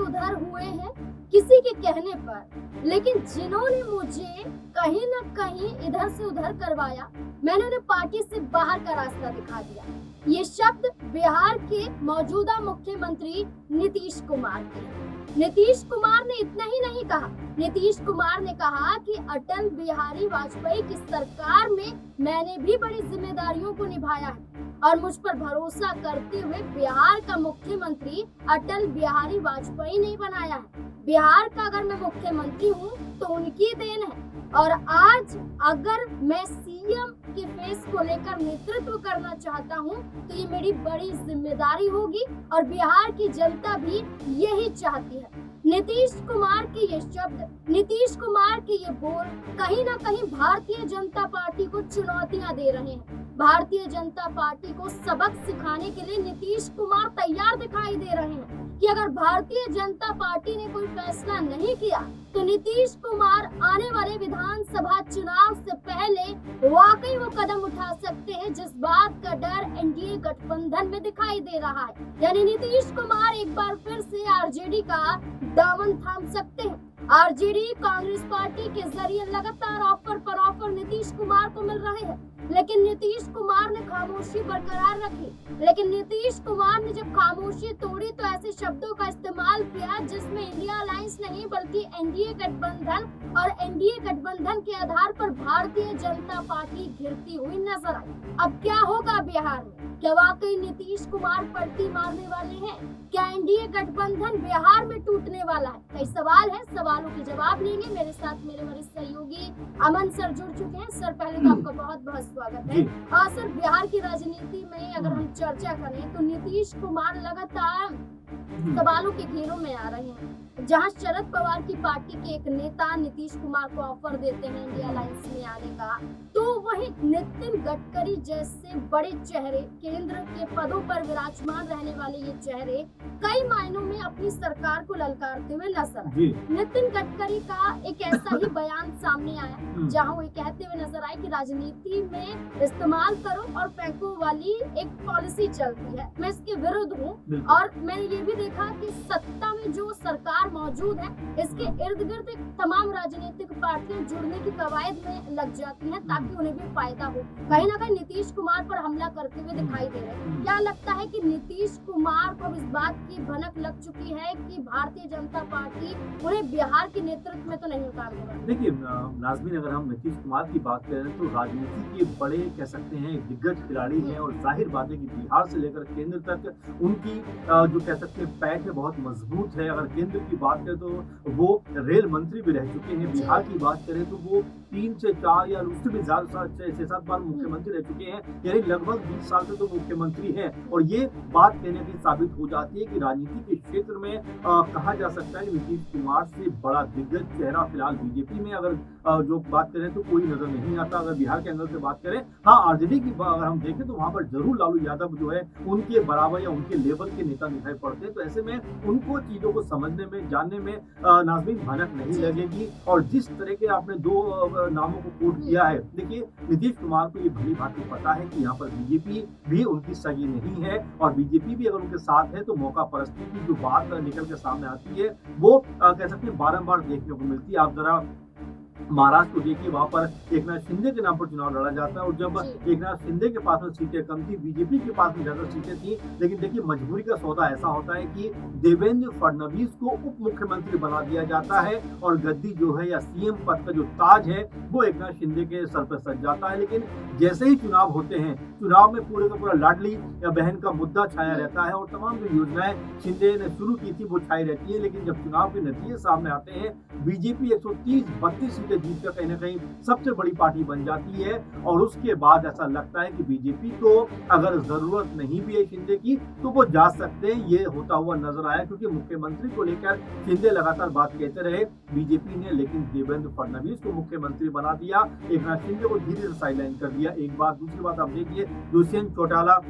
उधर हुए हैं किसी के कहने पर, लेकिन जिन्होंने मुझे कहीं न कहीं इधर से उधर करवाया, मैंने उन्हें पार्टी से बाहर का रास्ता दिखा दिया। ये शब्द बिहार के मौजूदा मुख्यमंत्री नीतीश कुमार के हैं। नीतीश कुमार ने इतना ही नहीं कहा, नीतीश कुमार ने कहा कि अटल बिहारी वाजपेयी की सरकार में मैंने भी बड़ी जिम्मेदारियों को निभाया है और मुझ पर भरोसा करते हुए बिहार का मुख्यमंत्री अटल बिहारी वाजपेयी ने बनाया है। बिहार का अगर मैं मुख्यमंत्री हूँ तो उनकी देन है और आज अगर मैं सीएम के फेस को लेकर नेतृत्व करना चाहता हूँ तो ये मेरी बड़ी जिम्मेदारी होगी और बिहार की जनता भी यही चाहती है। नीतीश कुमार के ये शब्द, नीतीश कुमार के ये बोल कहीं ना कहीं भारतीय जनता पार्टी को चुनौतियां दे रहे हैं। भारतीय जनता पार्टी को सबक सिखाने के लिए नीतीश कुमार तैयार दिखाई दे रहे हैं कि अगर भारतीय जनता पार्टी ने कोई फैसला नहीं किया तो नीतीश कुमार आने वाले विधानसभा चुनाव से पहले वाकई वो कदम उठा सकते हैं जिस बात का डर एनडीए गठबंधन में दिखाई दे रहा है। यानी नीतीश कुमार एक बार फिर से आरजेडी का दामन थाम सकते हैं। आरजेडी कांग्रेस पार्टी के जरिए लगातार ऑफर पर ऑफर नीतीश कुमार को मिल रहे हैं, लेकिन नीतीश कुमार ने खामोशी बरकरार रखी। लेकिन नीतीश कुमार ने जब खामोशी तोड़ी तो ऐसे शब्दों का इस्तेमाल किया जिसमें इंडिया अलायंस नहीं बल्कि एनडीए गठबंधन और एनडीए गठबंधन के आधार पर भारतीय जनता पार्टी घिरती हुई नजर आई। अब क्या होगा बिहार में? क्या वाकई नीतीश कुमार पलटी मारने वाले हैं? क्या एनडीए गठबंधन बिहार में टूटने वाला है? कई सवाल है, सवालों के जवाब लेंगे। मेरे साथ मेरे वरिष्ठ सहयोगी अमन सर जुड़ चुके हैं। सर पहले तो आपका बहुत बहुत स्वागत है। सर, बिहार की राजनीति में अगर हम चर्चा करें तो नीतीश कुमार लगातार सवालों के घेरों में आ रहे हैं। जहां शरद पवार की पार्टी के एक नेता नीतीश कुमार को ऑफर देते हैं इंडिया अलायंस में आने का, तो वहीं नितिन गडकरी जैसे बड़े चेहरे, केंद्र के पदों पर विराजमान रहने वाले ये चेहरे कई मायनों में अपनी सरकार को ललकारते हुए नजर आए। नितिन गडकरी का एक ऐसा ही बयान सामने आया जहां वो कहते हुए नजर आए कि राजनीति में इस्तेमाल करो और फेंको वाली एक पॉलिसी चलती है, मैं इसके विरुद्ध हूँ। और मैंने ये भी देखा कि सत्ता में जो सरकार मौजूद है इसके इर्द गिर्द तमाम राजनीतिक पार्टियां जुड़ने की कवायद में लग जाती हैं ताकि उन्हें भी फायदा हो। कहीं ना कहीं नीतीश कुमार पर हमला करते हुए दिखाई दे रहे हैं। क्या लगता है कि नीतीश कुमार को इस बात की भनक लग चुकी है कि भारतीय जनता पार्टी उन्हें बिहार के नेतृत्व में तो नहीं उतार देगा? देखिए नाज़मीन, अगर हम नीतीश कुमार की बात करें तो राजनीति के बड़े कह सकते हैं दिग्गज खिलाड़ी हैं और जाहिर बात है कि बिहार से लेकर केंद्र तक उनकी जो कह सकते हैं पैठ है बहुत मजबूत है। अगर केंद्र की बात करें तो वो रेल मंत्री भी रह चुके हैं। बिहार की बात करें तो वो 3 से 4 या उससे भी ज्यादा 6-7 बार मुख्यमंत्री रह चुके हैं, यानी लगभग 20 साल से तो मुख्यमंत्री हैं। और ये बात कहने की साबित हो जाती है कि राजनीति के क्षेत्र में कहा जा सकता है कि नीतीश कुमार से बड़ा दिग्गज चेहरा फिलहाल बीजेपी में अगर जो बात करें तो कोई नजर नहीं आता। अगर बिहार के एंगल से बात करें, हाँ आरजेडी की अगर हम देखें तो वहां पर जरूर लालू यादव जो है उनके बराबर या उनके लेवल के नेता दिखाई पड़ते हैं। तो ऐसे में उनको चीजों को समझने में, जानने में नाज़मीन भनक नहीं लगेगी। और जिस तरह के आपने 2 नामों को कोट किया है, देखिए नीतीश कुमार को ये भली भांति पता है कि यहाँ पर बीजेपी भी उनकी सगी नहीं है और बीजेपी भी अगर उनके साथ है तो मौका परस्ती की जो बात निकल के सामने आती है वो कह सकते हैं बारंबार देखने को मिलती है। आप जरा महाराष्ट्र को देखिए, वहां पर एकनाथ शिंदे के नाम पर चुनाव लड़ा जाता है और जब एकनाथ शिंदे के पास में सीटें कम थी, बीजेपी के पास में ज्यादा सीटें थी, लेकिन देखिए मजबूरी का सौदा ऐसा होता है कि देवेंद्र फडणवीस को उप मुख्यमंत्री बना दिया जाता है और गद्दी जो है या सीएम पद का जो ताज है वो एकनाथ शिंदे के सर पर सज जाता है। लेकिन जैसे ही चुनाव होते हैं, चुनाव में पूरे का पूरा लाडली या बहन का मुद्दा छाया रहता है और तमाम जो योजनाएं शिंदे ने शुरू की थी वो छाई रहती है। लेकिन जब चुनाव के नतीजे सामने आते हैं, बीजेपी 130-32 सीटें जीत कर कहीं ना कहीं सबसे बड़ी पार्टी बन जाती है और उसके बाद ऐसा लगता है कि बीजेपी को अगर जरूरत नहीं भी है शिंदे की तो वो जा सकते हैं। ये होता हुआ नजर आया क्योंकि मुख्यमंत्री को लेकर शिंदे लगातार बात कहते रहे बीजेपी ने, लेकिन देवेंद्र फडणवीस को मुख्यमंत्री बना दिया, एकनाथ शिंदे को धीरे से साइडलाइन कर दिया। एक बात, दूसरी बात आप देखिए दुष्यंत चौटाला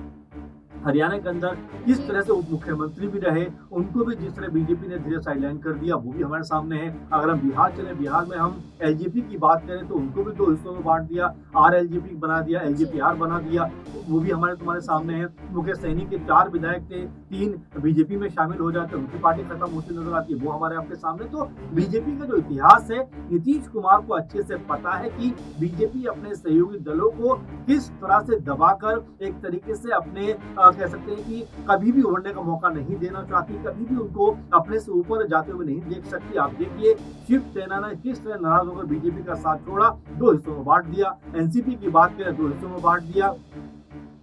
हरियाणा के अंदर किस जी। तरह से उप मुख्यमंत्री भी रहे, उनको भी जिस तरह बीजेपी ने धीरे साइडलाइन कर दिया, वो भी हमारे सामने है। अगर हम बिहार चलें, बिहार में हम एलजेपी की बात करें तो उनको भी 2 हिस्सों में बाँट दिया, आरएलजेपी बना दिया, जी। एलजेपीआर बना दिया, वो भी हमारे तुम्हारे सामने है। मुकेश सहनी के 4 विधायक थे, 3 बीजेपी में शामिल हो जाते हैं, उनकी पार्टी खत्म होती नजर आती है, वो हमारे आपके सामने। तो बीजेपी का जो इतिहास है, नीतीश कुमार को अच्छे से पता है कि बीजेपी अपने सहयोगी दलों को किस तरह से दबाकर एक तरीके से अपने कह सकते हैं कि कभी भी उभरने का मौका नहीं देना चाहती, कभी भी उनको अपने से ऊपर जाते हुए नहीं देख सकती। आप देखिए शिवसेना ने किस तरह नाराज होकर बीजेपी का साथ छोड़ा, 2 हिस्सों में बांट दिया। एनसीपी की बात करें 2 हिस्सों में बांट दिया।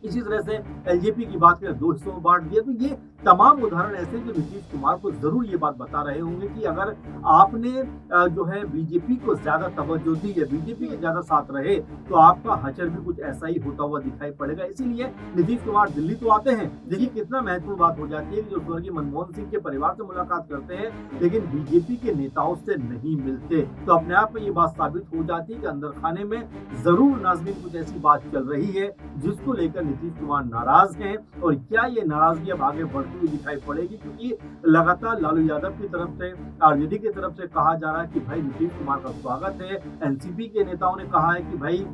इसी तरह से एलजेपी की बात करें 2 हिस्सों में बांट दिया। तो ये तमाम उदाहरण ऐसे जो नीतीश कुमार को जरूर ये बात बता रहे होंगे कि अगर आपने जो है बीजेपी को ज्यादा तवज्जो दी है, बीजेपी के ज्यादा साथ रहे, तो आपका हचर भी कुछ ऐसा ही होता हुआ दिखाई पड़ेगा। इसीलिए नीतीश कुमार दिल्ली तो आते हैं, देखिए कितना महत्वपूर्ण बात हो जाती है कि जो स्वर्गीय मनमोहन सिंह के परिवार से मुलाकात करते हैं, लेकिन बीजेपी के नेताओं से नहीं मिलते। तो अपने आप में ये बात साबित हो जाती है कि अंदर खाने में जरूर नाज़मीन कुछ ऐसी बात चल रही है जिसको लेकर नीतीश कुमार नाराज हैं। और क्या ये नाराजगी अब आगे बढ़ती हुई दिखाई पड़ेगी, क्योंकि लगातार लालू यादव की तरफ से, आरजेडी की तरफ से कहा जा रहा है कि भाई नीतीश कुमार का स्वागत है। एनसीपी के नेताओं ने कहा है कि भाई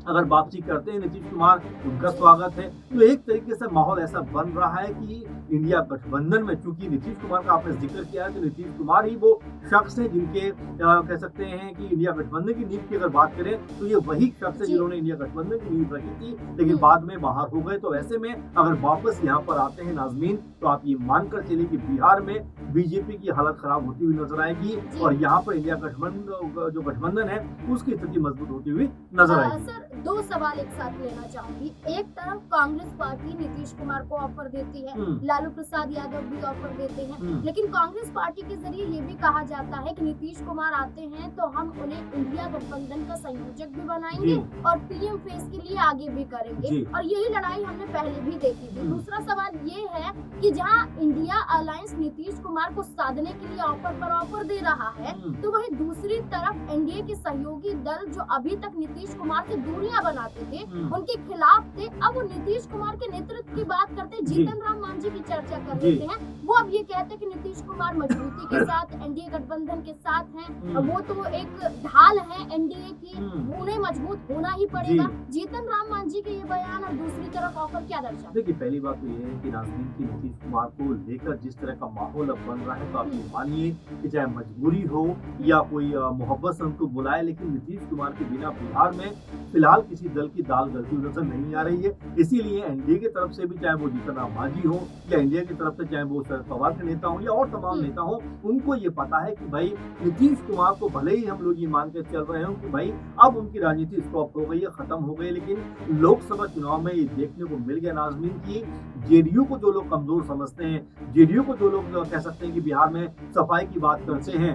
अगर वापसी करते हैं नीतीश कुमार, उनका स्वागत है। तो एक तरीके से माहौल ऐसा बन रहा है कि इंडिया गठबंधन में, चूंकि नीतीश कुमार का आपने जिक्र किया है, तो नीतीश कुमार ही वो शख्स है जिनके कह सकते हैं कि इंडिया गठबंधन की नींव की अगर बात करें तो ये वही शख्स है जिन्होंने इंडिया गठबंधन की नींव रखी थी, लेकिन बाद में बाहर हो गए। तो ऐसे में अगर वापस यहाँ पर आते हैं नाज़मीन, तो आप ये मानकर चलिए कि बिहार में बीजेपी की हालत खराब होती हुई नजर आएगी और यहाँ पर इंडिया गठबंधन जो गठबंधन है उसकी स्थिति मजबूत होती हुई नजर आएगी। सर, 2 सवाल एक साथ लेना चाहूंगी। एक तरफ कांग्रेस पार्टी नीतीश कुमार को ऑफर देती है, लालू प्रसाद यादव भी ऑफर देते हैं, लेकिन कांग्रेस पार्टी के जरिए ये भी कहा जाता है कि नीतीश कुमार आते हैं तो हम उन्हें इंडिया गठबंधन का संयोजक भी बनाएंगे और पीएम फेस के लिए आगे भी करेंगे। और यही लड़ाई हमने पहले भी देखी थी। दूसरा सवाल ये है कि जहां इंडिया अलायंस नीतीश कुमार को साधने के लिए ऑफर पर ऑफर दे रहा है, तो वहीं दूसरी तरफ एनडीए के सहयोगी दल जो अभी तक नीतीश कुमार से दूरियां बनाते थे, उनके खिलाफ थे, अब वो नीतीश कुमार के नेतृत्व की बात करते, जीतन राम मांझी की चर्चा कर लेते हैं। वो अब ये कहते हैं कि नीतीश कुमार मजबूती के साथ एनडीए गठबंधन के साथ हैं, वो तो एक ढाल है एनडीए की, उन्हें मजबूत होना ही पड़ेगा। जीतन राम मांझी के ये बयान और दूसरी तरफ ऑफर क्या दर्शाते? देखिए, पहली बात तो ये है कि नाज़मीन की नीतीश कुमार को लेकर जिस तरह का माहौल अब बन रहा है, तो आप ये मानिए कि चाहे मजबूरी हो या कोई मोहब्बत से उनको बुलाए, लेकिन नीतीश कुमार के बिना बिहार में फिलहाल किसी दल की दाल गलती नजर नहीं आ रही है। इसीलिए एनडीए की तरफ से भी, चाहे वो जीतन राम मांझी हो या इंडिया की तरफ से चाहे वो शरद पवार के नेता हो या और तमाम नेता हो, उनको ये पता है कि भाई नीतीश कुमार को भले ही हम लोग ये मान कर चल रहे हो कि भाई अब उनकी राजनीति स्टॉप हो गई है, खत्म हो गई, लेकिन लोकसभा चुनाव में ये देखने को मिल गया नाज़मीन की जेडीयू को जो लोग कमजोर समझते हैं, जेडीयू को जो लोग कह सकते हैं कि बिहार में सफाई की बात करते हैं,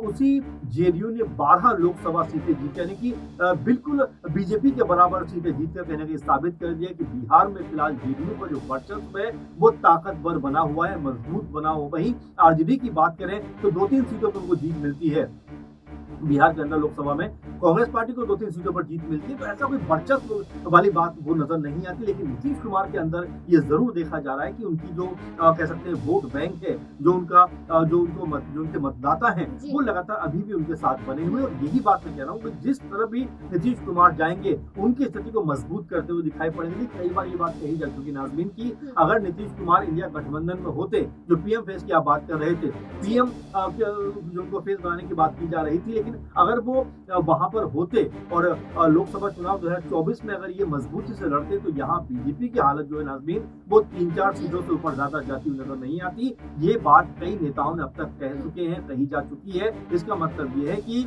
उसी जेडीयू ने 12 लोकसभा सीटें जीती, यानी कि बिल्कुल बीजेपी के बराबर सीटें जीतकर कहने के साबित कर दिया कि बिहार में फिलहाल जेडीयू का जो वर्चस्व है वो ताकतवर बना हुआ है, मजबूत बना हुआ। वहीं आरजेडी की बात करें तो 2-3 सीटों पर उनको जीत मिलती है। बिहार के अंदर लोकसभा में कांग्रेस पार्टी को 2-3 सीटों पर जीत मिलती है, तो ऐसा कोई वर्चस्व वाली बात वो नजर नहीं आती। लेकिन नीतीश कुमार के अंदर ये जरूर देखा जा रहा है कि उनकी जो कह सकते हैं वोट बैंक है, जो उनके मतदाता हैं, वो लगातार अभी भी उनके साथ बने हुए। और यही बात मैं कह रहा हूँ कि जिस तरह भी नीतीश कुमार जाएंगे उनकी स्थिति को मजबूत करते हुए दिखाई पड़ेंगे। कई बार ये बात कही जा चुकी नाज़मीन की अगर नीतीश कुमार इंडिया गठबंधन में होते, जो पीएम फेस की आप बात कर रहे थे, पीएम जो फेस बनाने की बात की जा रही थी, लेकिन अगर वो वहां पर होते और लोकसभा चुनाव 2024 में अगर ये मजबूती से लड़ते, तो यहाँ बीजेपी की हालत जो है नाज़मीन वो 3-4 सीटों से ऊपर ज्यादा जाती हुई नजर नहीं आती। ये बात कई नेताओं ने अब तक कह चुके हैं, कही जा चुकी है। इसका मतलब ये है कि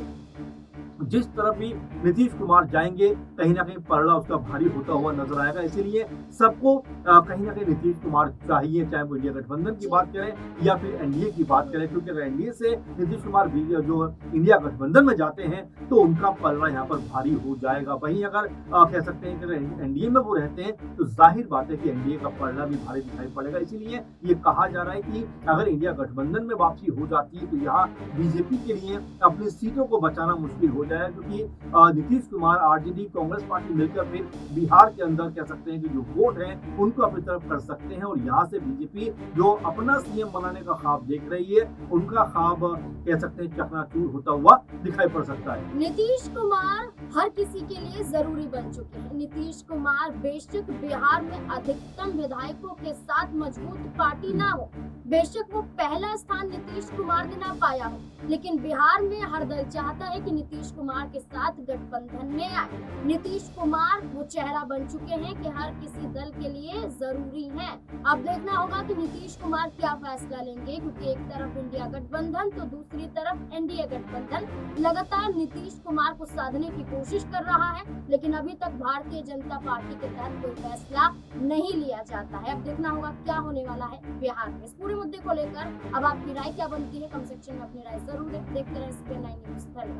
जिस तरफ भी नीतीश कुमार जाएंगे कहीं ना कहीं पलड़ा उसका भारी होता हुआ नजर आएगा। इसीलिए सबको कहीं ना कहीं नीतीश कुमार चाहिए, चाहे वो इंडिया गठबंधन की बात करें या फिर एनडीए की बात करें, क्योंकि अगर एनडीए से नीतीश कुमार जो इंडिया गठबंधन में जाते हैं तो उनका पलड़ा यहाँ पर भारी हो जाएगा। वहीं अगर कह सकते हैं कि एनडीए में वो रहते हैं तो जाहिर बात है कि एनडीए का पलड़ा भी भारी दिखाई पड़ेगा। इसीलिए ये कहा जा रहा है कि अगर इंडिया गठबंधन में वापसी हो जाती है तो यहाँ बीजेपी के लिए अपनी सीटों को बचाना मुश्किल हो जाए, क्योंकि नीतीश कुमार, आरजेडी, कांग्रेस पार्टी मिलकर फिर बिहार के अंदर कह सकते हैं कि जो वोट है उनको अपनी तरफ कर सकते हैं और यहाँ से बीजेपी जो अपना सीएम बनाने का ख्वाब देख रही है, उनका ख्वाब कह सकते हैं चकनाचूर होता हुआ दिखाई पड़ सकता है। नीतीश कुमार हर किसी के लिए जरूरी बन चुके हैं। नीतीश कुमार बेशक बिहार में अधिकतम विधायकों के साथ मजबूत पार्टी ना हो, बेशक वो पहला स्थान नीतीश कुमार ने ना पाया हो, लेकिन बिहार में हर दल चाहता है कि नीतीश कुमार के साथ गठबंधन में आए। नीतीश कुमार वो चेहरा बन चुके हैं कि हर किसी दल के लिए जरूरी है। अब देखना होगा कि नीतीश कुमार क्या फैसला लेंगे, क्योंकि एक तरफ इंडिया गठबंधन तो दूसरी तरफ एनडीए गठबंधन लगातार नीतीश कुमार को साधने की कोशिश कर रहा है, लेकिन अभी तक भारतीय जनता पार्टी के तहत कोई फैसला नहीं लिया जाता है। अब देखना होगा क्या होने वाला है बिहार में। इस पूरे मुद्दे को लेकर अब आपकी राय क्या बनती है, कमेंट सेक्शन में अपनी राय जरूर देखते रहे। SPN9 news.